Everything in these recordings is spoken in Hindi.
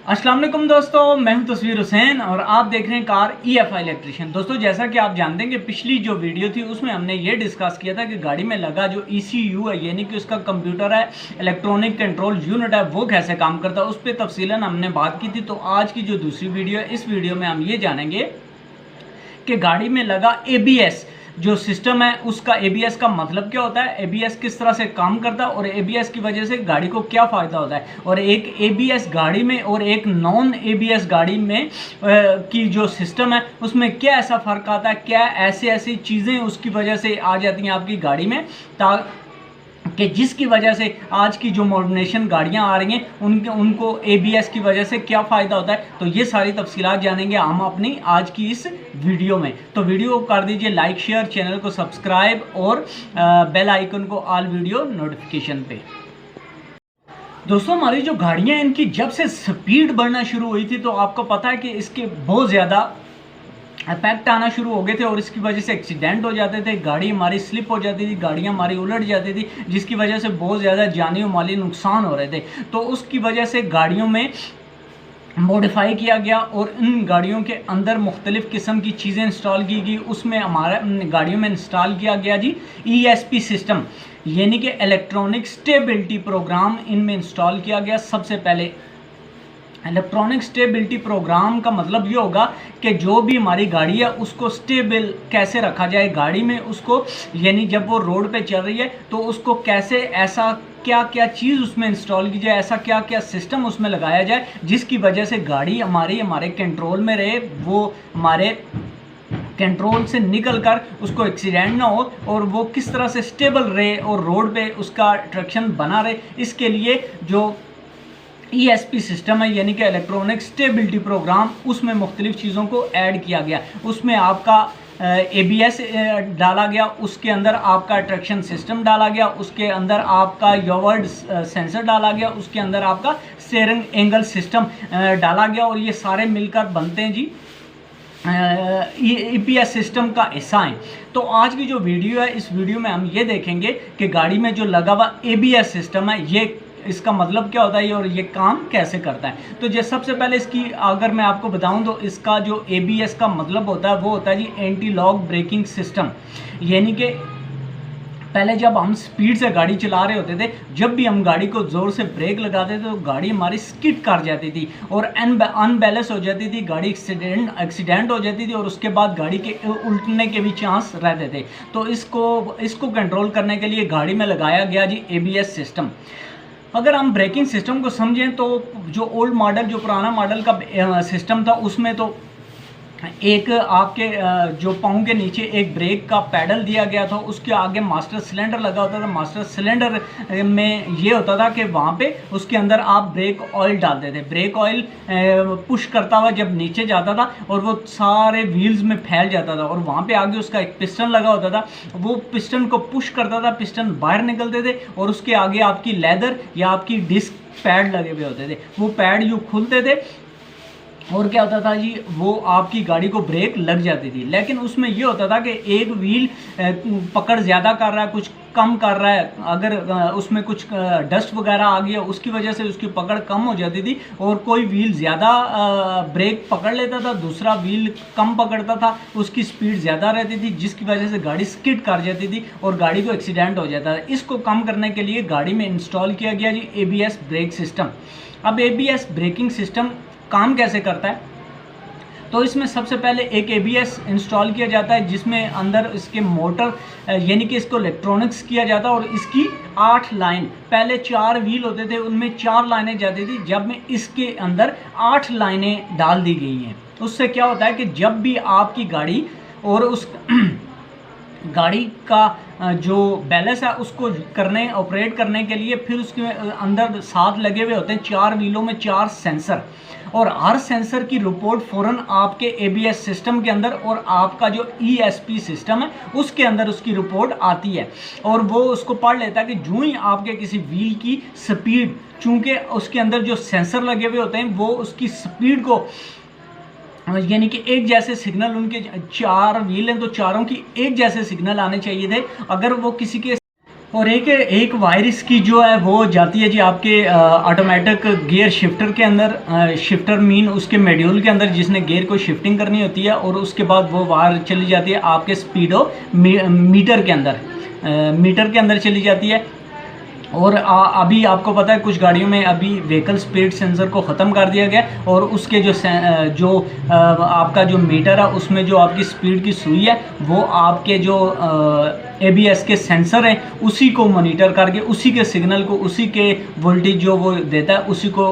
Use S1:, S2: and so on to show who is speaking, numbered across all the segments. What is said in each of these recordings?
S1: अस्सलाम वालेकुम दोस्तों, मैं हूं तस्वीर हुसैन और आप देख रहे हैं कार EFI इलेक्ट्रिशियन। दोस्तों, जैसा कि आप जानते हैं कि पिछली जो वीडियो थी उसमें हमने ये डिस्कस किया था कि गाड़ी में लगा जो ECU है, यानी कि उसका कंप्यूटर है, इलेक्ट्रॉनिक कंट्रोल यूनिट है, वो कैसे काम करता है, उस पर तफसीलन हमने बात की थी। तो आज की जो दूसरी वीडियो है, इस वीडियो में हम ये जानेंगे कि गाड़ी में लगा ABS जो सिस्टम है, उसका ABS का मतलब क्या होता है, ABS किस तरह से काम करता है और ABS की वजह से गाड़ी को क्या फ़ायदा होता है, और एक ABS गाड़ी में और एक नॉन ABS गाड़ी में की जो सिस्टम है उसमें क्या ऐसा फ़र्क आता है, क्या ऐसी ऐसी चीज़ें उसकी वजह से आ जाती हैं आपकी गाड़ी में कि जिसकी वजह से आज की जो मॉडर्नेशन गाड़ियां आ रही हैं उनको ABS की वजह से क्या फ़ायदा होता है। तो ये सारी तफसीलात जानेंगे हम अपनी आज की इस वीडियो में। तो वीडियो को कर दीजिए लाइक, शेयर, चैनल को सब्सक्राइब और बेल आइकन को ऑल वीडियो नोटिफिकेशन पे। दोस्तों, हमारी जो गाड़ियां हैं इनकी जब से स्पीड बढ़ना शुरू हुई थी तो आपको पता है कि इसके बहुत ज़्यादा इफेक्ट आना शुरू हो गए थे और इसकी वजह से एक्सीडेंट हो जाते थे, गाड़ी हमारी स्लिप हो जाती थी, गाड़ियां हमारी उलट जाती थी, जिसकी वजह से बहुत ज़्यादा जानी और माली नुकसान हो रहे थे। तो उसकी वजह से गाड़ियों में मॉडिफाई किया गया और इन गाड़ियों के अंदर मुख्तलिफ़ किस्म की चीज़ें इंस्टॉल की गई। उसमें हमारा गाड़ियों में इंस्टॉल किया गया जी ESP सिस्टम, यानी कि इलेक्ट्रॉनिक स्टेबिलिटी प्रोग्राम इनमें इंस्टॉल किया गया। सबसे पहले इलेक्ट्रॉनिक स्टेबिलिटी प्रोग्राम का मतलब ये होगा कि जो भी हमारी गाड़ी है उसको स्टेबल कैसे रखा जाए गाड़ी में, उसको यानी जब वो रोड पे चल रही है तो उसको कैसे, ऐसा क्या क्या चीज़ उसमें इंस्टॉल की जाए, ऐसा क्या क्या सिस्टम उसमें लगाया जाए जिसकी वजह से गाड़ी हमारे कंट्रोल में रहे, वो हमारे कंट्रोल से निकल कर उसको एक्सीडेंट ना हो और वो किस तरह से स्टेबल रहे और रोड पे उसका ट्रैक्शन बना रहे। इसके लिए जो ESP सिस्टम है, यानी कि इलेक्ट्रॉनिक स्टेबिलिटी प्रोग्राम, उसमें मुख्तलिफ़ चीज़ों को ऐड किया गया। उसमें आपका ABS डाला गया, उसके अंदर आपका ट्रैक्शन सिस्टम डाला गया, उसके अंदर आपका योवर्ड सेंसर डाला गया, उसके अंदर आपका स्टीयरिंग एंगल सिस्टम डाला गया और ये सारे मिलकर बनते हैं जी EPS सिस्टम का हिस्सा है। तो आज की जो वीडियो है, इस वीडियो में हम ये देखेंगे कि गाड़ी में जो लगा हुआ ABS सिस्टम है, ये इसका मतलब क्या होता है और ये काम कैसे करता है। तो जो सबसे पहले इसकी अगर मैं आपको बताऊं तो इसका जो ABS का मतलब होता है वो होता है जी एंटी लॉक ब्रेकिंग सिस्टम, यानी कि पहले जब हम स्पीड से गाड़ी चला रहे होते थे, जब भी हम गाड़ी को ज़ोर से ब्रेक लगाते थे तो गाड़ी हमारी स्किड कर जाती थी और अनबैलेंस हो जाती थी, गाड़ी एक्सीडेंट हो जाती थी और उसके बाद गाड़ी के उल्टने के भी चांस रहते थे। तो इसको कंट्रोल करने के लिए गाड़ी में लगाया गया जी ABS सिस्टम। अगर हम ब्रेकिंग सिस्टम को समझें तो जो ओल्ड मॉडल, जो पुराना मॉडल का सिस्टम था, उसमें तो एक आपके जो पाँव के नीचे एक ब्रेक का पैडल दिया गया था, उसके आगे मास्टर सिलेंडर लगा होता था। मास्टर सिलेंडर में ये होता था कि वहाँ पे उसके अंदर आप ब्रेक ऑयल डालते थे, ब्रेक ऑयल पुश करता हुआ जब नीचे जाता था और वो सारे व्हील्स में फैल जाता था और वहाँ पे आगे उसका एक पिस्टन लगा होता था, वो पिस्टन को पुश करता था, पिस्टन बाहर निकलते थे और उसके आगे आपकी लेदर या आपकी डिस्क पैड लगे हुए होते थे। वो पैड यूँ खुलते थे और क्या होता था जी, वो आपकी गाड़ी को ब्रेक लग जाती थी। लेकिन उसमें ये होता था कि एक व्हील पकड़ ज़्यादा कर रहा है, कुछ कम कर रहा है, अगर उसमें कुछ डस्ट वगैरह आ गया उसकी वजह से उसकी पकड़ कम हो जाती थी और कोई व्हील ज़्यादा ब्रेक पकड़ लेता था, दूसरा व्हील कम पकड़ता था, उसकी स्पीड ज़्यादा रहती थी जिसकी वजह से गाड़ी स्किड कर जाती थी और गाड़ी को एक्सीडेंट हो जाता था। इसको कम करने के लिए गाड़ी में इंस्टॉल किया गया जी ABS ब्रेक सिस्टम। अब ABS ब्रेकिंग सिस्टम काम कैसे करता है, तो इसमें सबसे पहले एक ABS इंस्टॉल किया जाता है जिसमें अंदर इसके मोटर यानी कि इसको इलेक्ट्रॉनिक्स किया जाता है और इसकी 8 लाइन, पहले 4 व्हील होते थे उनमें 4 लाइनें जाती थी, जब में इसके अंदर 8 लाइनें डाल दी गई हैं। उससे क्या होता है कि जब भी आपकी गाड़ी और उस गाड़ी का जो बैलेंस है उसको ऑपरेट करने के लिए फिर उसके अंदर साथ लगे हुए होते हैं 4 व्हीलों में 4 सेंसर, और हर सेंसर की रिपोर्ट फ़ौरन आपके ABS सिस्टम के अंदर और आपका जो ESP सिस्टम है उसके अंदर उसकी रिपोर्ट आती है और वो उसको पढ़ लेता है कि जो ही आपके किसी व्हील की स्पीड, चूँकि उसके अंदर जो सेंसर लगे हुए होते हैं वो उसकी स्पीड को, यानी कि एक जैसे सिग्नल, उनके 4 व्हील हैं तो चारों की एक जैसे सिग्नल आने चाहिए थे। अगर वो किसी के और एक वायरस की जो है वो जाती है जी आपके ऑटोमेटिक गियर शिफ्टर के अंदर, शिफ्टर मीन उसके मॉड्यूल के अंदर जिसने गियर को शिफ्टिंग करनी होती है, और उसके बाद वो वायर चली जाती है आपके स्पीडो मीटर के अंदर, मीटर के अंदर चली जाती है। और अभी आपको पता है कुछ गाड़ियों में अभी व्हीकल स्पीड सेंसर को ख़त्म कर दिया गया, और उसके जो आपका जो मीटर है उसमें जो आपकी स्पीड की सुई है वो आपके जो ABS के सेंसर हैं उसी को मॉनिटर करके, उसी के सिग्नल को, उसी के वोल्टेज जो वो देता है उसी को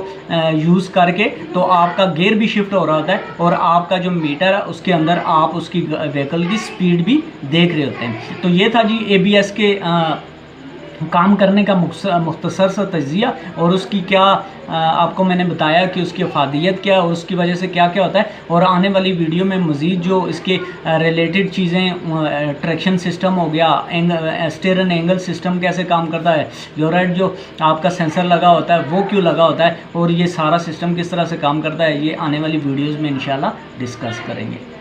S1: यूज़ करके तो आपका गियर भी शिफ्ट हो रहा होता है, और आपका जो मीटर है उसके अंदर आप उसकी व्हीकल की स्पीड भी देख रहे होते हैं। तो ये था जी ABS के काम करने का मुख्तसर सा तजिया, और उसकी क्या आपको मैंने बताया कि उसकी अफादियत क्या है और उसकी वजह से क्या क्या होता है। और आने वाली वीडियो में मज़ीद जो इसके रिलेटेड चीज़ें, ट्रैक्शन सिस्टम हो गया, स्टीयर एंड एंगल सिस्टम कैसे काम करता है, यूराइट जो आपका सेंसर लगा होता है वो क्यों लगा होता है, और ये सारा सिस्टम किस तरह से काम करता है, ये आने वाली वीडियोज़ में इंशाल्लाह डिस्कस करेंगे।